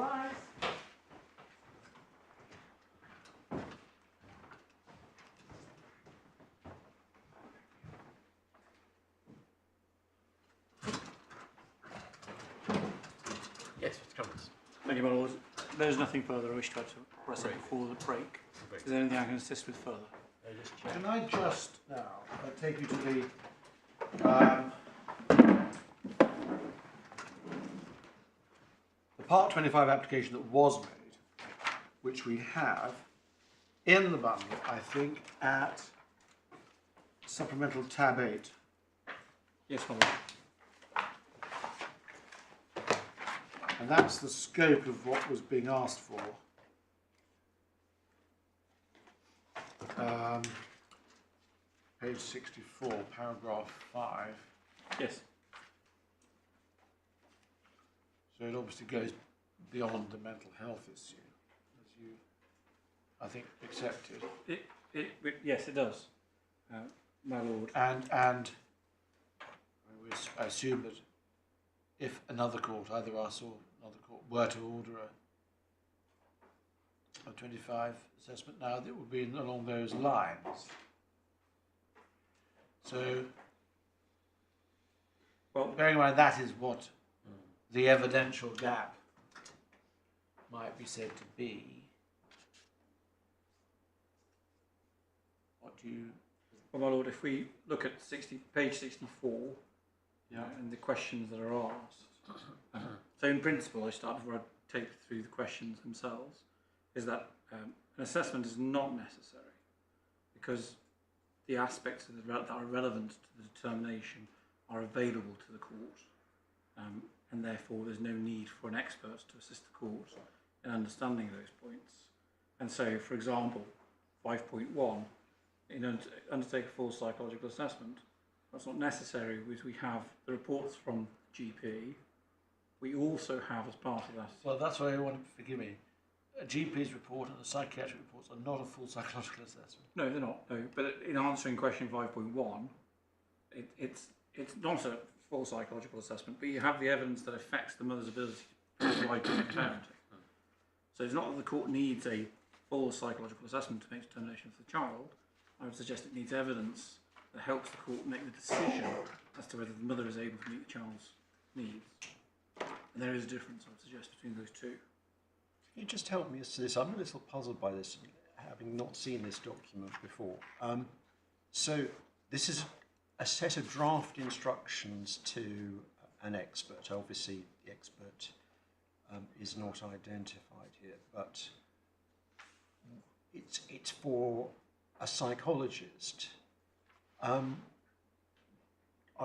Surprise! Yes, Mr. Cummins. Thank you, my lord. There's nothing further I wish to add to press it before the break. Is there anything I can assist with further? Can I just now take you to the Part 25 application that was made, which we have in the bundle, I think, at supplemental tab 8. Yes, my lord. And that's the scope of what was being asked for. Page 64, paragraph 5. Yes. So it obviously goes beyond the mental health issue, as you, I think, accepted. Yes, it does, my lord. And I assume that if another court, either us or another court, were to order a 25 assessment now, it would be along those lines. So, well, bearing in mind that is what the evidential gap might be said to be. What do you... Well, my lord, if we look at page 64, Yeah. and the questions that are asked, so in principle, I start before I take through the questions themselves, is that an assessment is not necessary because the aspects that are relevant to the determination are available to the court, and therefore there's no need for an expert to assist the court in understanding those points. And so, for example, 5.1, undertake a full psychological assessment. That's not necessary because we have the reports from GP. We also have, as part of that... Well, that's why I want to forgive me. A GP's report and the psychiatric reports are not a full psychological assessment. No, they're not. No, but in answering question 5.1, it's not a full psychological assessment, but you have the evidence that affects the mother's ability to provide parenting. So it's not that the court needs a full psychological assessment to make a determination for the child. I would suggest it needs evidence that helps the court make the decision as to whether the mother is able to meet the child's needs. And there is a difference, I would suggest, between those two. Can you just help me as to this? I'm a little puzzled by this, having not seen this document before. So this is a set of draft instructions to an expert. Obviously, the expert is not identified here, but it's for a psychologist. Are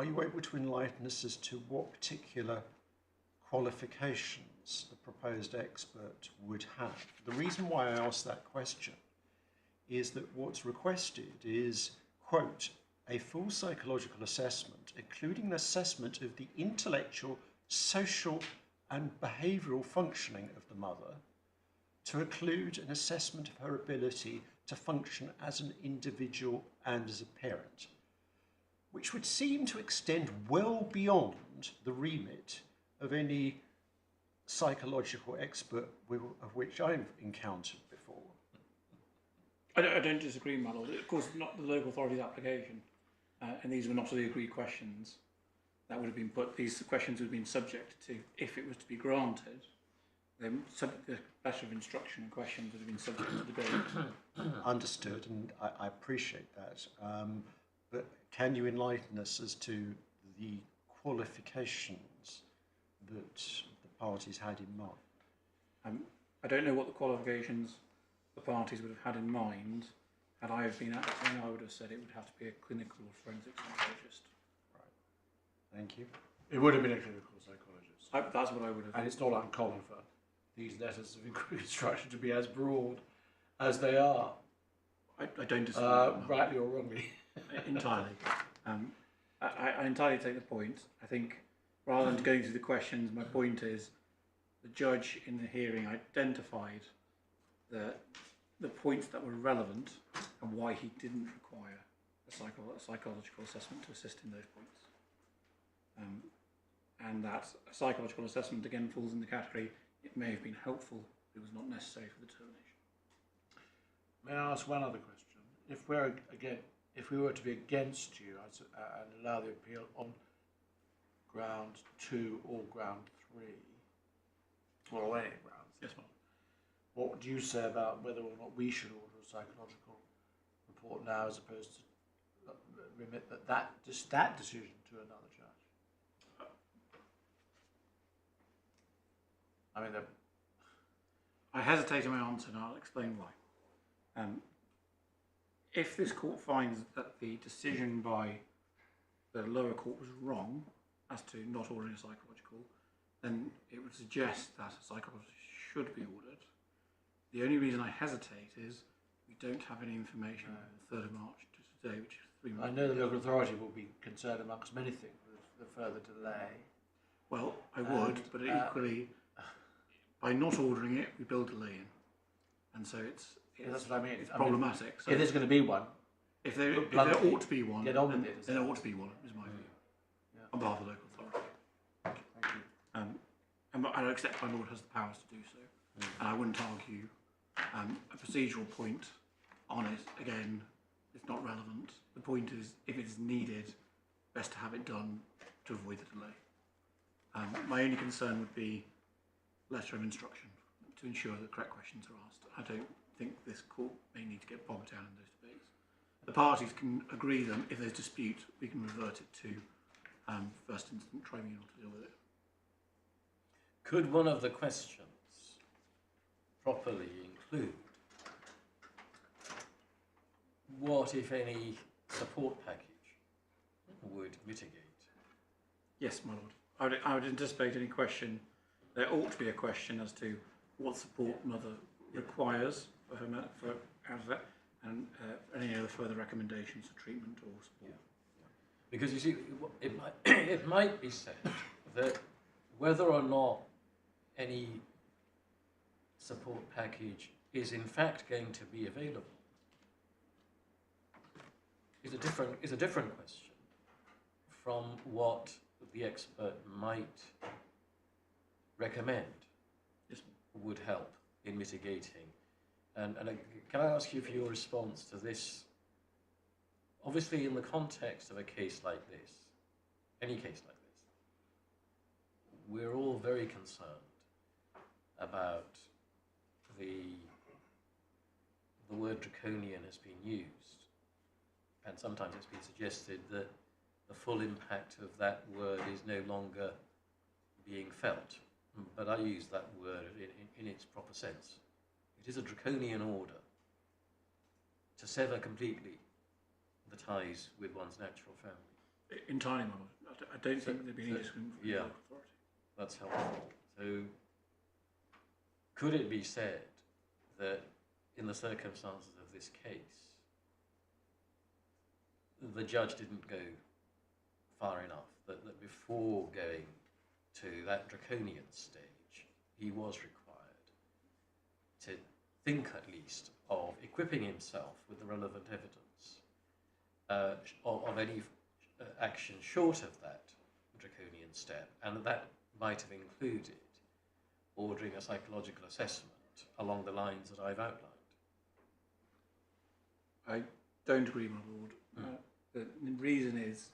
you able to enlighten us as to what particular qualifications the proposed expert would have? The reason why I ask that question is that what's requested is, quote, a full psychological assessment, including an assessment of the intellectual, social and behavioural functioning of the mother, to include an assessment of her ability to function as an individual and as a parent, which would seem to extend well beyond the remit of any psychological expert of which I've encountered before. I don't disagree, my lord. Of course, not the local authority's application, and these were not the agreed questions that would have been put. These questions would have been subject to, if it was to be granted, the letter of instruction and questions would have been subject to debate. Understood, and I appreciate that. But can you enlighten us as to the qualifications that the parties had in mind? I don't know what the qualifications the parties would have had in mind. Had I have been acting, I would have said it would have to be a clinical or forensic psychologist. Right. Thank you. It would have been a clinical psychologist. That's what I would have. And it's not uncommon for these letters of instruction to be as broad as they are. I don't disagree. Rightly or wrongly. Entirely. I entirely take the point. I think rather than going through the questions, my point is the judge in the hearing identified the points that were relevant and why he didn't require a psychological assessment to assist in those points. And that a psychological assessment again falls in the category it may have been helpful, but it was not necessary for the termination. May I ask one other question? If we were to be against you and allow the appeal on ground 2 or ground 3, or any grounds, Yes, ma'am. what would you say about whether or not we should order a psychological report now, as opposed to remit that decision to another judge? I mean, I hesitate in my answer, and I'll explain why. If this court finds that the decision by the lower court was wrong as to not ordering a psychological, then it would suggest that a psychologist should be ordered. The only reason I hesitate is we don't have any information on the 3rd of March to today, which is 3 months. I know the local authority will be concerned, amongst many things, with the further delay. Well, I would, but equally, by not ordering it, we build delay in. And so That's what I mean. It's problematic. So if there's going to be one, if there ought to be one, get on with it. Then there ought to be one, is my view, on behalf of the local authority. Thank you. And I accept my lord has the powers to do so. And I wouldn't argue a procedural point on it. Again, it's not relevant. The point is, if it is needed, best to have it done to avoid the delay. My only concern would be letter of instruction to ensure that correct questions are asked. I don't think this court may need to get bogged down in those debates. The parties can agree them. If there's dispute, we can revert it to first instance tribunal to deal with it. Could one of the questions properly include what, if any, support package would mitigate? Yes, my lord. I would anticipate any question. There ought to be a question as to what support mother requires for her out of that, and any other further recommendations for treatment or support. Because you see, it might be said that whether or not any support package is in fact going to be available is a different question from what the expert might recommend would help in mitigating. And can I ask you for your response to this? Obviously, in the context of a case like this, any case like this, we're all very concerned about the word draconian has been used, and sometimes it's been suggested that the full impact of that word is no longer being felt. But I use that word in its proper sense. It is a draconian order to sever completely the ties with one's natural family. Entirely, my lord. I don't think there'd be any disagreement from the local authority. That's helpful. So, could it be said that in the circumstances of this case, the judge didn't go far enough, that before going to that draconian stage, he was required to think at least of equipping himself with the relevant evidence of any action short of that draconian step, and that might have included ordering a psychological assessment along the lines that I've outlined. I don't agree, my lord. The reason is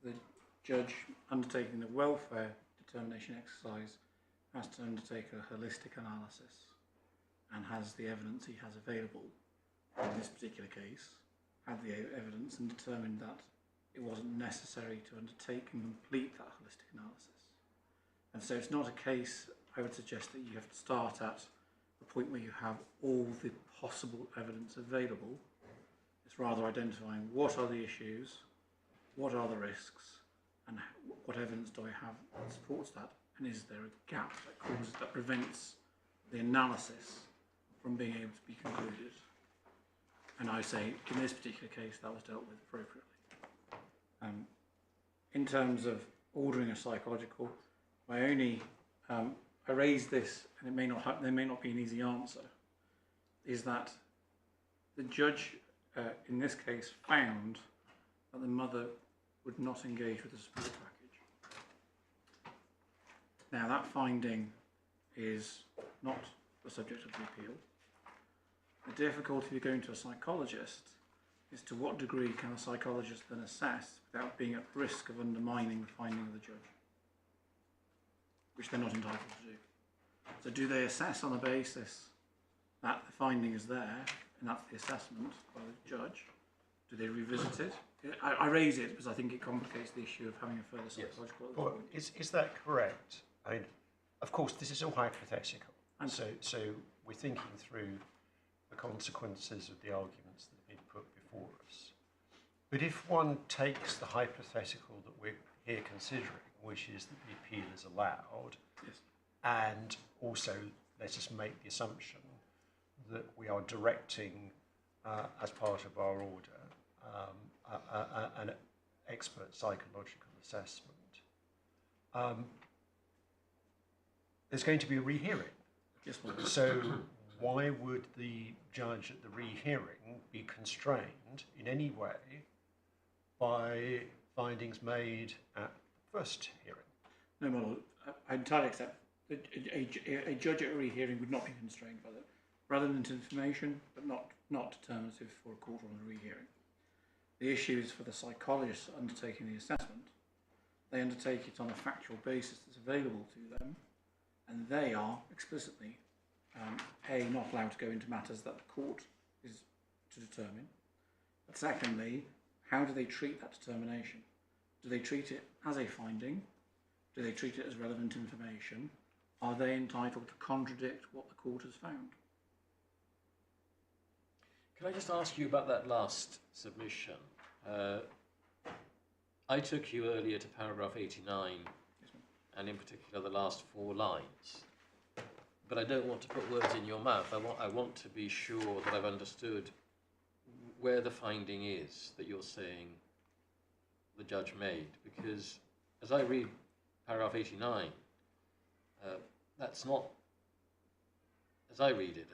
the judge undertaking the welfare determination exercise has to undertake a holistic analysis and has the evidence he has available in this particular case, had the evidence and determined that it wasn't necessary to undertake and complete that holistic analysis. And so it's not a case, I would suggest, that you have to start at the point where you have all the possible evidence available. It's rather identifying what are the issues, what are the risks, and what evidence do I have that supports that, and is there a gap that prevents the analysis from being able to be concluded. And I say, in this particular case, that was dealt with appropriately. In terms of ordering a psychological, my only, I raise this, and it may not there may not be an easy answer, is that the judge, in this case, found that the mother would not engage with the support package. Now, that finding is not the subject of the appeal. The difficulty of going to a psychologist is to what degree can a psychologist then assess without being at risk of undermining the finding of the judge, which they're not entitled to do. So do they assess on the basis that the finding is there, and that's the assessment by the judge? Do they revisit it? I raise it because I think it complicates the issue of having a further psychological... Well, is that correct? I mean, of course, this is all hypothetical. And so we're thinking through the consequences of the arguments that have been put before us. But if one takes the hypothetical that we're here considering, which is that the appeal is allowed, yes. and also let us make the assumption that we are directing, as part of our order, an expert psychological assessment, there's going to be a rehearing. Yes, Lord. So why would the judge at the rehearing be constrained in any way by findings made at the first hearing? No, my lord, I entirely accept that a judge at a rehearing would not be constrained by that. Relevant information, but not determinative for a court on a rehearing. The issue is for the psychologist undertaking the assessment. They undertake it on a factual basis that's available to them, and they are explicitly, A, not allowed to go into matters that the court is to determine. But secondly, how do they treat that determination? Do they treat it as a finding? Do they treat it as relevant information? Are they entitled to contradict what the court has found? Can I just ask you about that last submission? I took you earlier to paragraph 89, and in particular the last 4 lines. But I don't want to put words in your mouth. I want to be sure that I've understood where the finding is that you're saying the judge made. Because as I read paragraph 89, that's not, as I read it,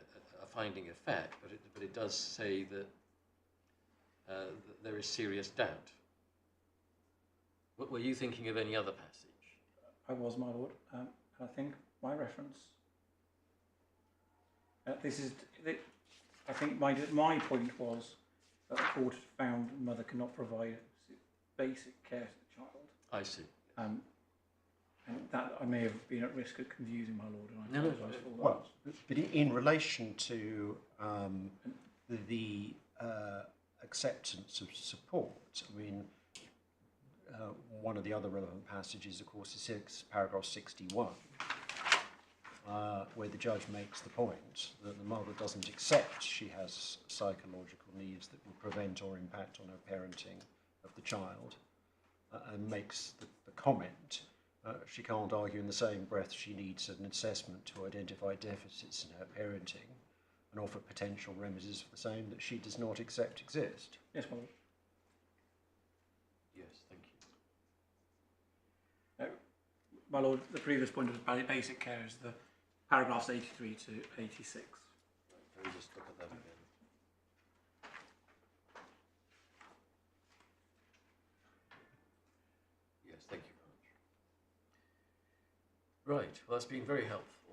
a finding of fact, but it does say that there is serious doubt. Were you thinking of any other passage? I was, my lord. I think my reference. I think my point was that the court had found the mother cannot provide basic care to the child. I see. And that I may have been at risk of confusing my lord, and I No, apologise for that. Well, but in relation to the acceptance of support, I mean, one of the other relevant passages, of course, is paragraph 61, where the judge makes the point that the mother doesn't accept she has psychological needs that will prevent or impact on her parenting of the child, and makes the comment, she can't argue in the same breath she needs an assessment to identify deficits in her parenting and offer potential remedies for the same that she does not accept exist. Yes, my lord. Yes, thank you. My lord, the previous point of basic care is the paragraphs 83 to 86. Right, can we just look at that again? Yes, thank you very much. Right, well that's been very helpful.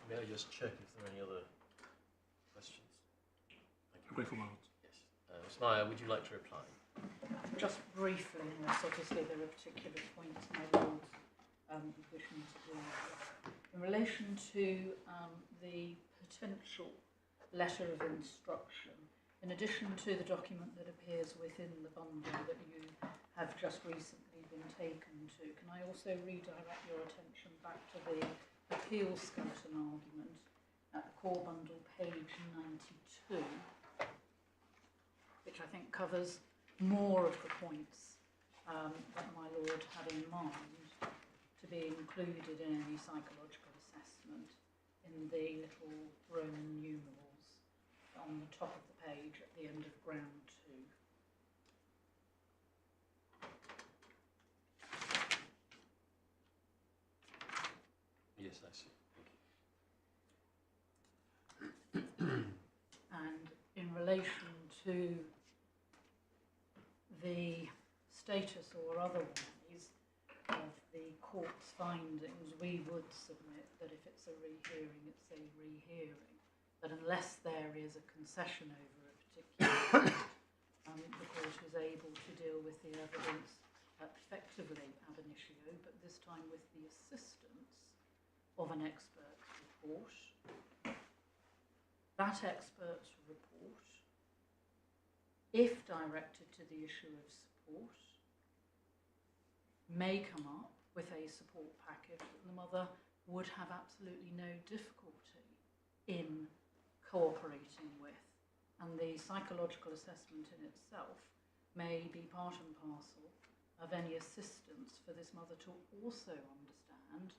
May I just check if there are any other questions? Thank you. Grateful, my lord. Yes. Smaya, would you like to reply? Just briefly, unless obviously there are particular points my lord you wish me to do. In relation to the potential letter of instruction, in addition to the document that appears within the bundle that you have just recently been taken to, can I also redirect your attention back to the appeal skeleton argument at the core bundle, page 92, which I think covers more of the points that my lord had in mind to be included in any psychological assessment in the little Roman numerals on the top of the page at the end of ground 2. Yes, I see. And in relation to the status or otherwise of the court's findings, we would submit that if it's it's a rehearing, it's a rehearing. But unless there is a concession over a particular the court is able to deal with the evidence effectively ab initio, but this time with the assistance of an expert report. That expert report, if directed to the issue of support, may come up with a support package that the mother would have absolutely no difficulty in cooperating with. And the psychological assessment in itself may be part and parcel of any assistance for this mother to also understand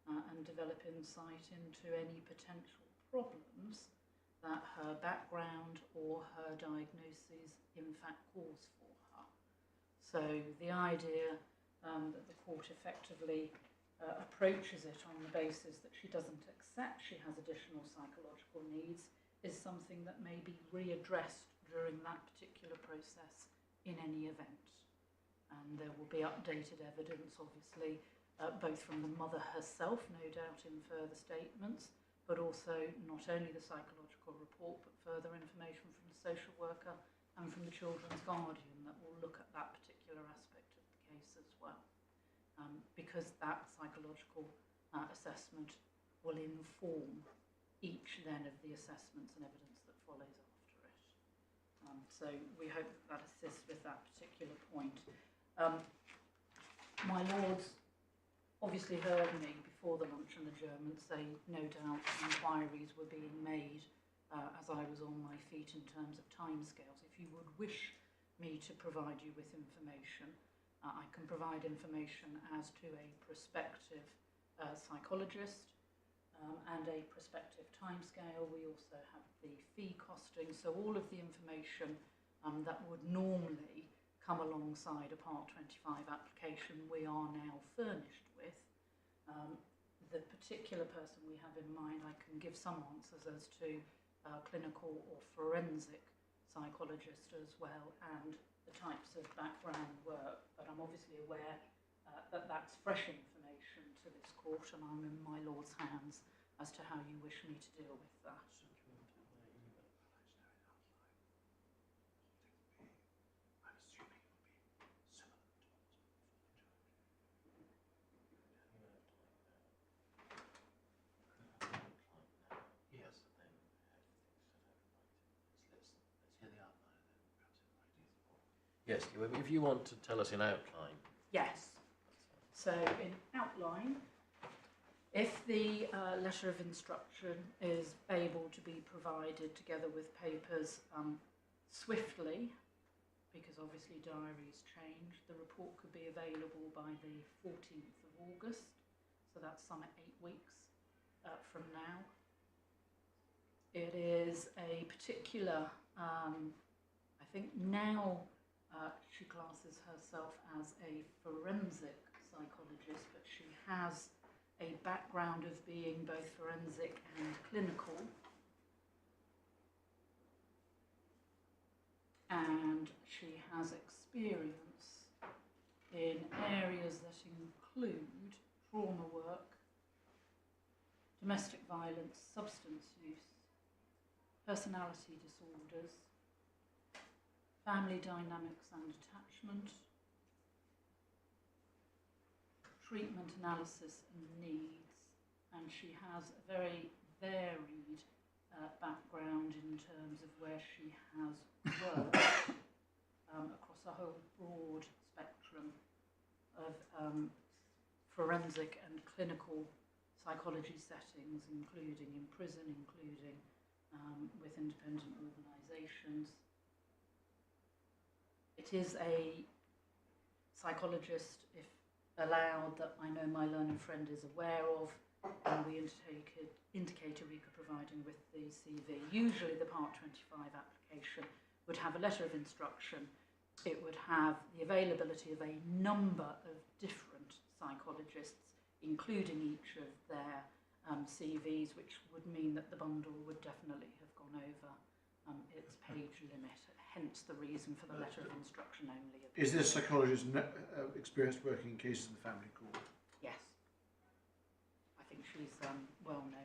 and develop insight into any potential problems that her background or her diagnosis in fact cause for her. So the idea that the court effectively approaches it on the basis that she doesn't accept she has additional psychological needs is something that may be readdressed during that particular process in any event. And there will be updated evidence, obviously, both from the mother herself, no doubt, in further statements, but also not only the psychological report, but further information from the social worker and from the children's guardian that will look at that particular aspect of the case as well. Because that psychological assessment will inform each then of the assessments and evidence that follows after it. So we hope that assists with that particular point. My lords obviously heard me before the lunch and adjournment say no doubt inquiries were being made as I was on my feet in terms of timescales. If you would wish me to provide you with information, I can provide information as to a prospective psychologist and a prospective timescale. We also have the fee costing, so all of the information that would normally come alongside a Part 25 application we are now furnished with. The particular person we have in mind, I can give some answers as to clinical or forensic psychologist as well, and the types of background work, but I'm obviously aware that that's fresh information to this court, and I'm in my lord's hands as to how you wish me to deal with that. Yes, if you want to tell us in outline. Yes. So in outline, if the letter of instruction is able to be provided together with papers swiftly, because obviously diaries change, the report could be available by the 14th of August, so that's some 8 weeks from now. It is a particular, I think now she classes herself as a forensic psychologist, but she has a background of being both forensic and clinical. And she has experience in areas that include trauma work, domestic violence, substance use, personality disorders, family dynamics and attachment, treatment analysis and needs, and she has a very varied background in terms of where she has worked across a whole broad spectrum of forensic and clinical psychology settings, including in prison, including with independent organisations. It is a psychologist, if allowed, that I know my learned friend is aware of, and we indicate Eureka providing with the CV. Usually the Part 25 application would have a letter of instruction. It would have the availability of a number of different psychologists, including each of their CVs, which would mean that the bundle would definitely have gone over its page limit, hence the reason for the letter of instruction only. Is this psychologist experienced working in cases in the family court? Yes. I think she's well known.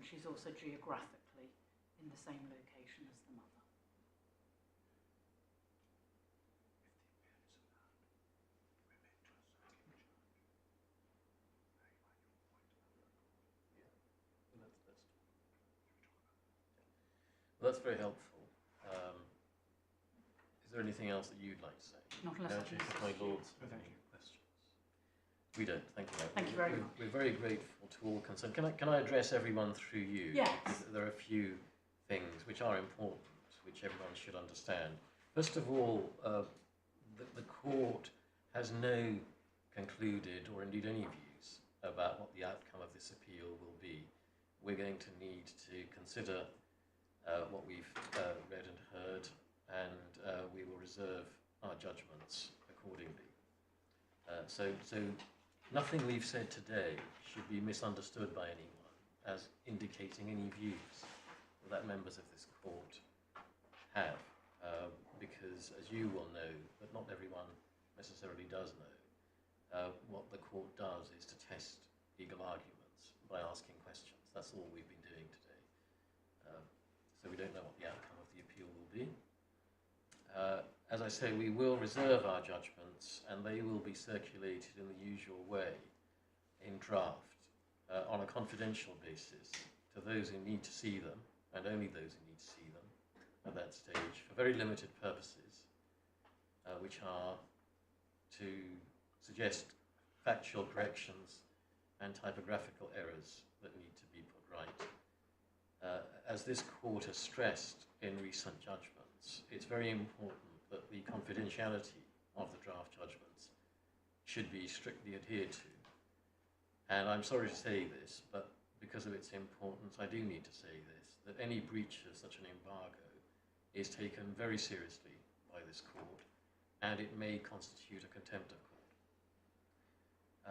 she's also geographically in the same location as the mother. Well, that's very helpful. Is there anything else that you'd like to say? Not unless I can If my assist you. lords have any questions. We don't. Thank you. Thank you very much. We're very grateful to all concerned. Can I address everyone through you? Yes. Because there are a few things which are important, which everyone should understand. First of all, the court has no concluded or indeed any views about what the outcome of this appeal will be. We're going to need to consider what we've read and heard, and we will reserve our judgments accordingly. So nothing we've said today should be misunderstood by anyone as indicating any views that members of this court have, because as you will know, but not everyone necessarily does know, what the court does is to test legal arguments by asking questions. That's all we've been doing today. So we don't know what the outcome of the appeal will be. As I say, we will reserve our judgments and they will be circulated in the usual way in draft on a confidential basis to those who need to see them, and only those who need to see them at that stage, for very limited purposes, which are to suggest factual corrections and typographical errors that need to be put right. As this court has stressed in recent judgments, it's very important that the confidentiality of the draft judgments should be strictly adhered to. And I'm sorry to say this, but because of its importance, I do need to say this, that any breach of such an embargo is taken very seriously by this court, and it may constitute a contempt of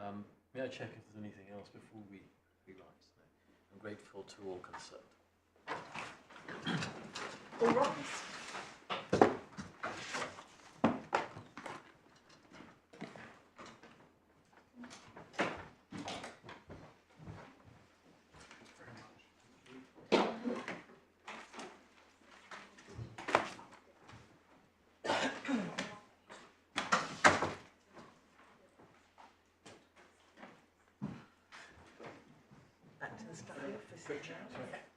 court. May I check if there's anything else before we rise? No. I'm grateful to all concerned. All rise. Back to the study office.